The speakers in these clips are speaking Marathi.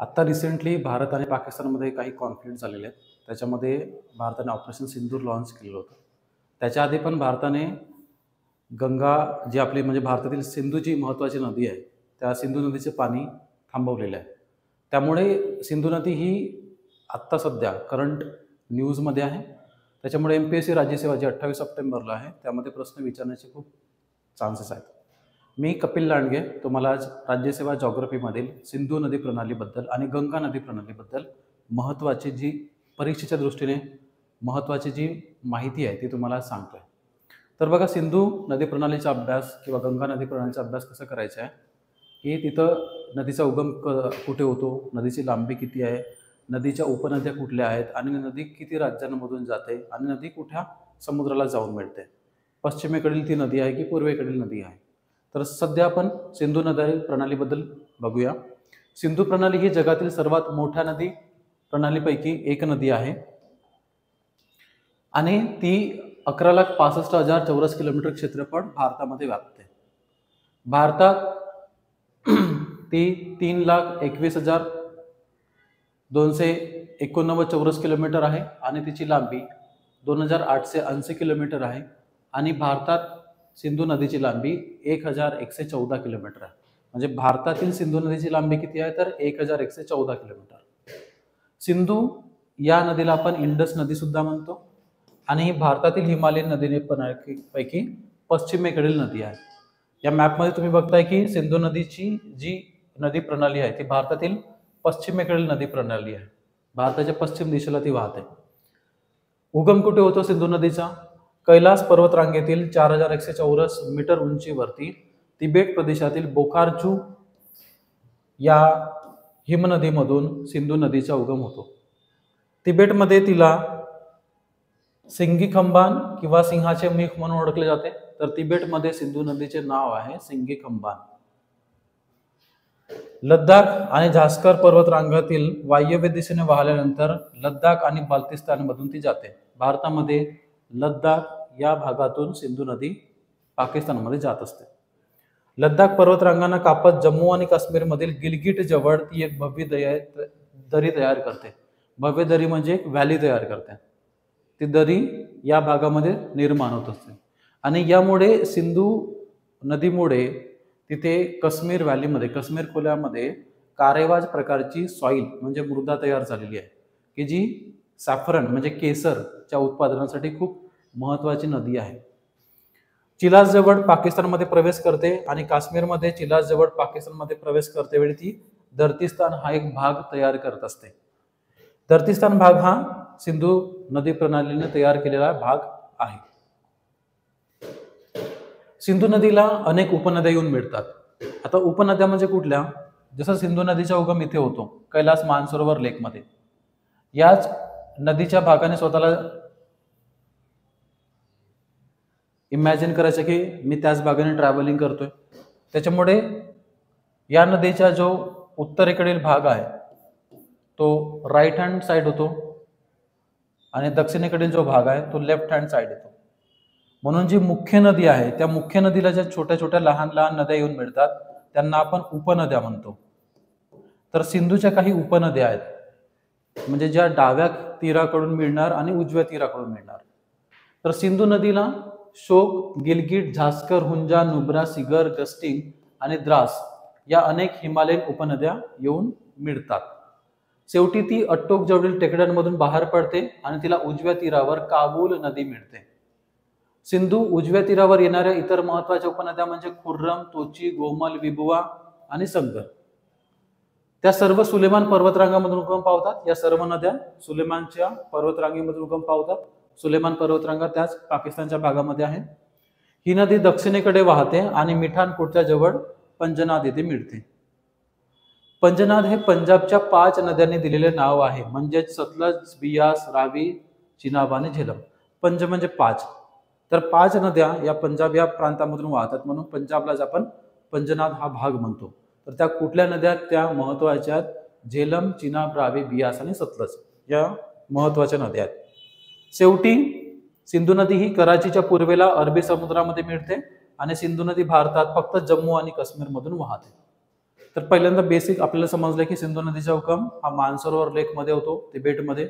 आत्ता रिसेंटली भारत आणि पाकिस्तानमध्ये काही कॉन्फ्लिक्ट झालेले आहेत. त्याच्यामध्ये भारताने ऑपरेशन सिंदूर लॉन्च केलेलं होतं. त्याच्या आधी पण भारताने गंगा जी आपली म्हणजे भारतातील सिंधू जी महत्त्वाची नदी आहे, त्या सिंधू नदीचे पाणी थांबवलेलं आहे. त्यामुळे सिंधू नदी ही आत्ता सध्या करंट न्यूजमध्ये आहे. त्याच्यामुळे MPSC राज्यसेवा जी 28 सप्टेंबरला आहे, त्यामध्ये प्रश्न विचारण्याचे खूप चान्सेस आहेत. मी कपिल लांडगे तुम्हाला आज राज्यसेवा जॉग्रफीमधील सिंधू नदी प्रणालीबद्दल आणि गंगा नदी प्रणालीबद्दल महत्त्वाची जी परीक्षेच्या दृष्टीने महत्त्वाची जी माहिती आहे ती तुम्हाला सांगतोय. तर बघा, सिंधू नदी प्रणालीचा अभ्यास किंवा गंगा नदी प्रणालीचा अभ्यास कसा करायचा आहे की तिथं नदीचा उगम कुठे होतो, नदीची लांबी किती आहे, नदीच्या उपनद्या कुठल्या आहेत आणि नदी किती राज्यांमधून जाते आणि नदी कुठ्या समुद्राला जाऊन मिळते, पश्चिमेकडील ती नदी आहे की पूर्वेकडील नदी आहे. तर सध्या आपण सिंधू नदी प्रणालीबद्दल बघूया. सिंधू प्रणाली ही जगातील सर्वात मोठ्या नदी प्रणालीपैकी एक नदी आहे आणि ती 11,65,000 चौरस किलोमीटर क्षेत्रफळ भारतामध्ये व्यापते. भारतात ती 3,21,289 चौरस किलोमीटर आहे आणि तिची लांबी 2,880 किलोमीटर आहे आणि भारतात सिंधू नदीची लांबी 1,114 किलोमीटर आहे. म्हणजे भारतातील सिंधू नदीची लांबी किती आहे तर 1,114 किलोमीटर. सिंधू या नदीला आपण इंडस नदी सुद्धा म्हणतो आणि ही भारतातील हिमालयन नदीपैकी पश्चिमेकडील नदी आहे. या मॅपमध्ये तुम्ही बघताय की सिंधू नदीची जी नदी प्रणाली आहे ती भारतातील पश्चिमेकडील नदी प्रणाली आहे. भारताच्या पश्चिम दिशेला ती वाहते. उगम कुठे होतो सिंधू नदीचा? कैलास पर्वतरांगेतील 4,100 चौरस मीटर उंचीवरती तिबेट प्रदेशातील बोकार्जू या हिमनदीमधून सिंधू नदीचा उगम होतो. तिबेटमध्ये तिला सिंगीखंबान किंवा सिंहाचे मुख म्हणून ओळखले जाते. तर तिबेटमध्ये सिंधू नदीचे नाव आहे सिंगीखंबान. लडाख आणि झास्कर पर्वतरांगातील वायव्य दिशेने वाहल्यानंतर लडाख आणि बाल्टिस्तान मधून ती जाते. भारतामध्ये लडाख या भागातून सिंधू नदी पाकिस्तानमध्ये जात असते. लडाख पर्वतरांगांना कापत जम्मू आणि काश्मीरमधील गिलगिट जवळ ती एक भव्य दरी तयार करते. भव्य दरी म्हणजे एक व्हॅली तयार करते. ती दरी या भागामध्ये निर्माण होत असते आणि यामुळे सिंधू नदीमुळे तिथे काश्मीर व्हॅलीमध्ये, काश्मीर खोऱ्यामध्ये कारेवाज प्रकारची सॉईल म्हणजे मृदा तयार झालेली आहे की जी सॅफरन म्हणजे केसरच्या उत्पादनासाठी खूप महत्त्वाची नदी आहे. चिलास जवळ पाकिस्तानमध्ये प्रवेश करते आणि काश्मीरमध्ये चिलास जवळ पाकिस्तानमध्ये प्रवेश करते वेळी ती धर्तीस्थान हा एक भाग तयार करत असते. धर्तीस्थान भाग हा सिंधू नदी प्रणालीने तयार केलेला भाग आहे. सिंधू नदीला अनेक उपनद्या येऊन मिळतात. आता उपनद्या म्हणजे कुठल्या? जसं सिंधू नदीचा उगम इथे होतो कैलास मानसरोवर लेकमध्ये. याच नदीच्या भागाने स्वतःला इमॅजिन करायचं की मी त्याच भागाने ट्रॅव्हलिंग करतोय. त्याच्यामुळे या नदीचा जो उत्तरेकडील भाग आहे तो राईट हँड साइड होतो आणि दक्षिणेकडील जो भाग आहे तो लेफ्ट हँड साइड येतो. म्हणून जी मुख्य नदी आहे त्या मुख्य नदीला ज्या छोट्या छोट्या लहान लहान नद्या येऊन मिळतात त्यांना आपण उपनद्या म्हणतो. तर सिंधूच्या काही उपनद्या आहेत म्हणजे ज्या डाव्या तीराकडून मिळणार आणि उजव्या तीराकडून मिळणार. तर सिंधू नदीला शोक, गिलगिट, झास्कर, हुंजा, नुब्रा, सिगर, गस्टिंग आणि द्रास या अनेक हिमालयन उपनद्या येऊन मिळतात. शेवटी ती अट्टोक जवळील टेकड्यांमधून बाहेर पडते आणि तिला उजव्या तीरावर काबूल नदी मिळते. सिंधू उजव्या तीरावर येणाऱ्या इतर महत्वाच्या उपनद्या म्हणजे खुर्रम, तोची, गोमल, विबुआ आणि संगर. त्या सर्व सुलेमान पर्वतरांगामधून उगम पावतात. या सर्व नद्या सुलेमानच्या पर्वतरांगेमधून उगम पावतात. सुलेमान पर्वतरांगा त्याच पाकिस्तानच्या भागामध्ये आहे. ही नदी दक्षिणेकडे वाहते आणि मिठानकोटच्या जवळ पंजनाद येथे मिळते. पंजनाद हे पंजाबच्या 5 नद्यांनी दिलेले नाव आहे म्हणजे सतलज, बियास, रावी, चिनाब आणि झेलम. पंज म्हणजे 5. तर 5 नद्या या पंजाब या प्रांतामधून वाहतात म्हणून पंजाबलाच आपण पंजनाद हा भाग म्हणतो. तर त्या कुठल्या नद्या? त्या महत्वाच्या झेलम, चिनाब, रावी, बियास आणि सतलज या महत्वाच्या नद्या आहेत. शेवटी सिंधू नदी ही कराचीच्या पूर्वेला अरबी समुद्रामध्ये मिळते आणि सिंधू नदी भारतात फक्त जम्मू आणि काश्मीर मधून वाहते. तर पहिल्यांदा बेसिक आपल्याला समजलं की सिंधू नदीचा उगम हा मानसरोवर लेक मध्ये होतो, तिबेटमध्ये.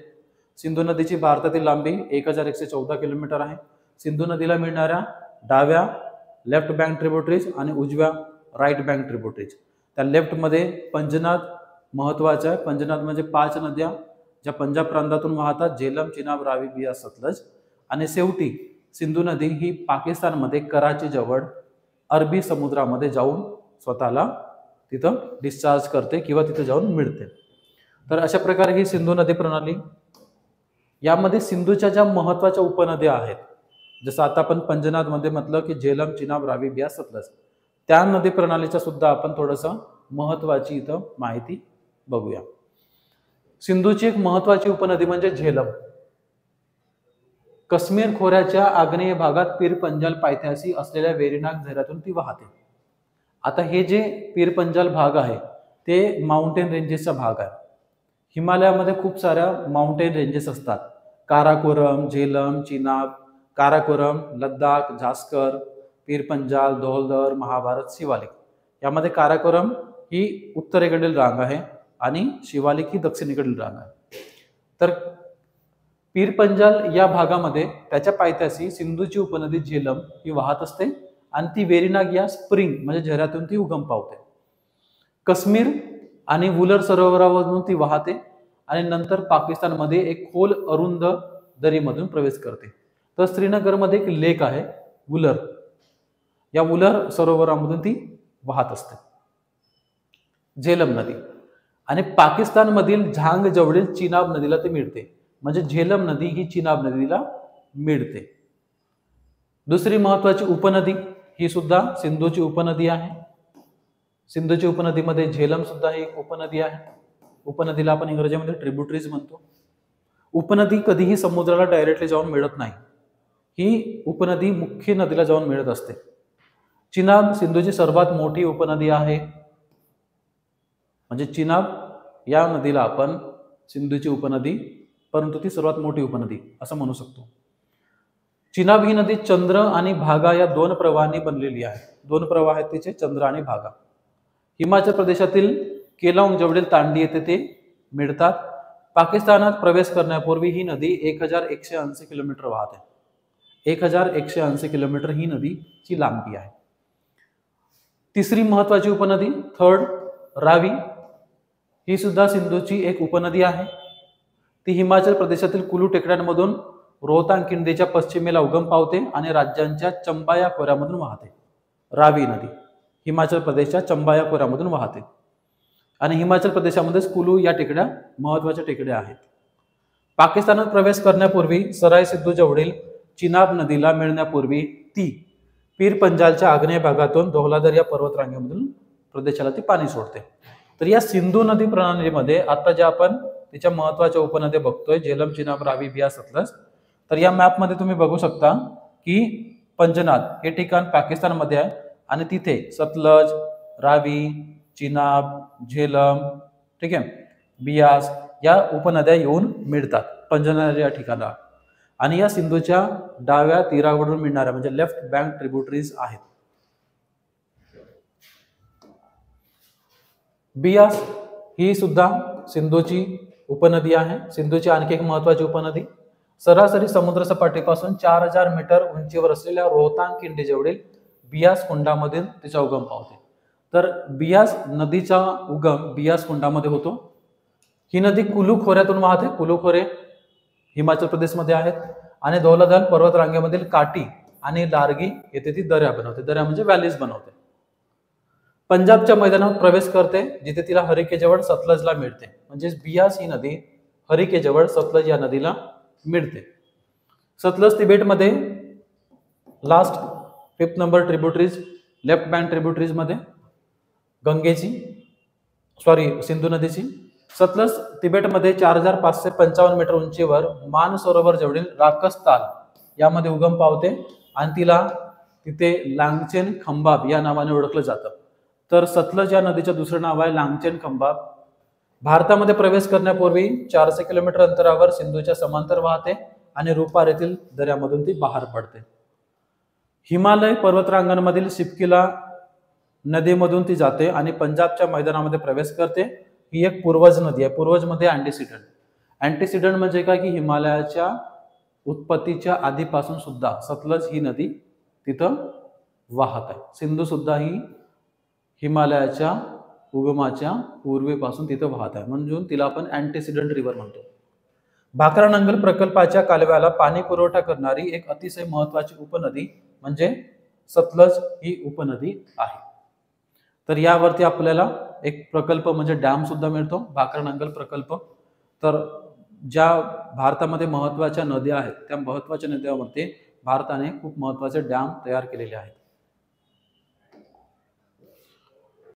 सिंधू नदीची भारतातील लांबी 1114 किलोमीटर आहे. सिंधू नदीला मिळणाऱ्या डाव्या लेफ्ट बँक ट्रिब्युटरीज आणि उजव्या राईट बँक ट्रिब्युटरीज. त्या लेफ्टमध्ये पंजनाद महत्वाचं आहे. पंजनाद म्हणजे 5 नद्या ज्या पंजाब प्रांतातून वाहतात, झेलम, चिनाब, रावी, बियास, सतलज. आणि शेवटी सिंधू नदी ही पाकिस्तानमध्ये कराची जवळ अरबी समुद्रामध्ये जाऊन स्वतःला तिथं डिस्चार्ज करते किंवा तिथे जाऊन मिळते. तर अशा प्रकारे ही सिंधू नदी प्रणाली. यामध्ये सिंधूच्या ज्या महत्वाच्या उपनद्या आहेत, जसं आता आपण पंजनाद मध्ये म्हटलं की झेलम, चिनाब, रावी, बियास, सतलज, त्या नदी प्रणालीच्या सुद्धा आपण थोडंसं महत्वाची इथं माहिती बघूया. सिंधूची एक महत्वाची उपनदी म्हणजे झेलम. काश्मीर खोऱ्याच्या आग्नेय भागात पीर पंजाल पायथ्याशी असलेल्या वेरीनाग झऱ्यातून ती वाहते. आता हे जे पीर पंजाल भाग आहे ते माउंटेन रेंजेसचा भाग आहे. हिमालयामध्ये खूप साऱ्या माउंटेन रेंजेस असतात. काराकोरम, झेलम, चिनाब, काराकोरम, लद्दाख, झास्कर, पीर पंजाल, धौलधर, महाभारत, शिवालिक. यामध्ये काराकोरम ही उत्तरेकडील रांग आहे आणि शिवालिक ही दक्षिणेकडील रांग आहे. तर पीर पंजाल या भागामध्ये त्याच्या पायथ्याशी सिंधूची उपनदी झेलम ही वाहत असते आणि ती वेरीनाग या स्प्रिंग म्हणजे झऱ्यातून ती उगम पावते. काश्मीर आणि वुलर सरोवरावरून ती वाहते आणि नंतर पाकिस्तानमध्ये एक खोल अरुंद दरीमधून प्रवेश करते. तर श्रीनगरमध्ये एक लेक आहे वुलर, या वुलर सरोवरामधून ती वाहत असते झेलम नदी. आणि पाकिस्तानमधील झांग जवळील चिनाब नदीला ती मिळते. म्हणजे झेलम नदी ही चिनाब नदीला मिळते. दुसरी महत्वाची उपनदी ही सुद्धा सिंधूची उपनदी आहे. सिंधूची उपनदीमध्ये झेलम सुद्धा ही एक उपनदी आहे. उपनदीला आपण इंग्रजीमध्ये ट्रिब्युटरीज म्हणतो. उपनदी कधीही समुद्राला डायरेक्टली जाऊन मिळत नाही. ही उपनदी मुख्य नदीला जाऊन मिळत असते. चिनाब सिंधूची सर्वात मोठी उपनदी आहे. म्हणजे चिनाब या नदीला आपण सिंधूची उपनदी, परंतु ती सर्वात मोठी उपनदी असं म्हणू शकतो. चिनाब ही नदी चंद्र आणि भागा या 2 प्रवाहांनी बनलेली आहे. 2 प्रवाह आहेत तिचे, चंद्र आणि भागा. हिमाचल प्रदेशातील केलॉंग जवळील तांडी येथे ते मिळतात. पाकिस्तानात प्रवेश करण्यापूर्वी ही नदी 1180 किलोमीटर वाहते. 1180 किलोमीटर ही नदीची लांबी आहे. तिसरी महत्वाची उपनदी थर्ड रावी, ही सुद्धा सिंधूची एक उपनदी आहे. ती हिमाचल प्रदेशातील कुलू टेकड्यांमधून रोहतांग खिंडीच्या पश्चिमेला उगम पावते आणि राज्यांच्या चंबा या खोऱ्यामधून वाहते. रावी नदी हिमाचल प्रदेशच्या चंबा या खोऱ्यामधून वाहते आणि हिमाचल प्रदेशामध्येच कुलू या टेकड्या महत्वाच्या टेकड्या आहेत. पाकिस्तानात प्रवेश करण्यापूर्वी सराय सिद्धू जवळील चिनाब नदीला मिळण्यापूर्वी ती पीर पंजालच्या आग्नेय भागातून धौलाधर या पर्वतरांगेमधून प्रदेशाला ती पाणी सोडते. तर या सिंधू नदी प्रणालीमध्ये आता ज्या आपण तिच्या महत्वाच्या उपनद्या बघतोय, झेलम, चिनाब, रावी, बियास, सतलज. तर या मॅपमध्ये तुम्ही बघू शकता की पंजनाद हे ठिकाण पाकिस्तानमध्ये आहे आणि तिथे सतलज, रावी, चिनाब, झेलम, ठीक आहे, बियास या उपनद्या येऊन मिळतात पंजनाद या ठिकाणाला. आणि या सिंधूच्या डाव्या तीरावरून मिळणाऱ्या म्हणजे लेफ्ट बँक ट्रिब्युटरीज आहेत. बियास ही सुद्धा सिंधूची उपनदी आहे. सिंधूची आणखी एक महत्वाची उपनदी. सरासरी समुद्र सपाटीपासून 4000 मीटर उंचीवर असलेल्या रोहतांग खिंडीजवळील बियास कुंडामध्ये तिचा उगम पावते. तर बियास नदीचा उगम बियास कुंडामध्ये होतो. ही नदी कुलू खोऱ्यातून वाहते. कुलू खोरे हिमाचल प्रदेशमध्ये आहेत आणि धौलाधर पर्वतरांगेमधील काटी आणि लारगी येथे ती दऱ्या बनवते. दऱ्या म्हणजे व्हॅलीज बनवते. पंजाबच्या मैदानात प्रवेश करते जिथे तिला हरिकेजवळ सतलजला मिळते. म्हणजे बियास ही नदी हरिकेजवळ सतलज या नदीला मिळते. सतलज तिबेटमध्ये last 5th number tributaries left bank tributaries मध्ये सिंधू नदीची. सतलज तिबेटमध्ये 4555 मीटर उंचीवर मान सरोवर जवळील राकसताल यामध्ये उगम पावते आणि तिला तिथे लांगचेन खंबाब या नावाने ओळखलं जातं. तर सतलज या नदीचं दुसरं नाव आहे लांगचेन खंबाब. भारतामध्ये प्रवेश करण्यापूर्वी 400 किलोमीटर अंतरावर सिंधूच्या समांतर वाहते आणि रुपार येथील दऱ्यामधून ती बाहेर पडते. हिमालय पर्वतरांगांमधील शिपकीला नदीमधून ती जाते आणि पंजाबच्या मैदानामध्ये प्रवेश करते. ही एक पूर्वज नदी आहे. पूर्वजमध्ये अँटीसिडंट. अँटीसिडंट म्हणजे काय की हिमालयाच्या उत्पत्तीच्या आधीपासून सुद्धा सतलज ही नदी तिथं वाहत आहे. सिंधू सुद्धा ही हिमालयाच्या उगमाच्या पूर्वेपासून तिथं वाहत आहे, म्हणून तिला आपण अँटीसिडंट रिव्हर म्हणतो. भाकरा नंगल प्रकल्पाच्या कालव्याला पाणी पुरवठा करणारी एक अतिशय महत्वाची उपनदी म्हणजे सतलज ही उपनदी आहे. तर यावरती आपल्याला एक प्रकल्प म्हणजे डॅम सुद्धा मिळतो, भाकरा नंगल प्रकल्प. तर ज्या भारतामध्ये महत्वाच्या नद्या आहेत त्या महत्वाच्या नद्यांवरती भारताने खूप महत्वाचे डॅम तयार केलेले आहेत.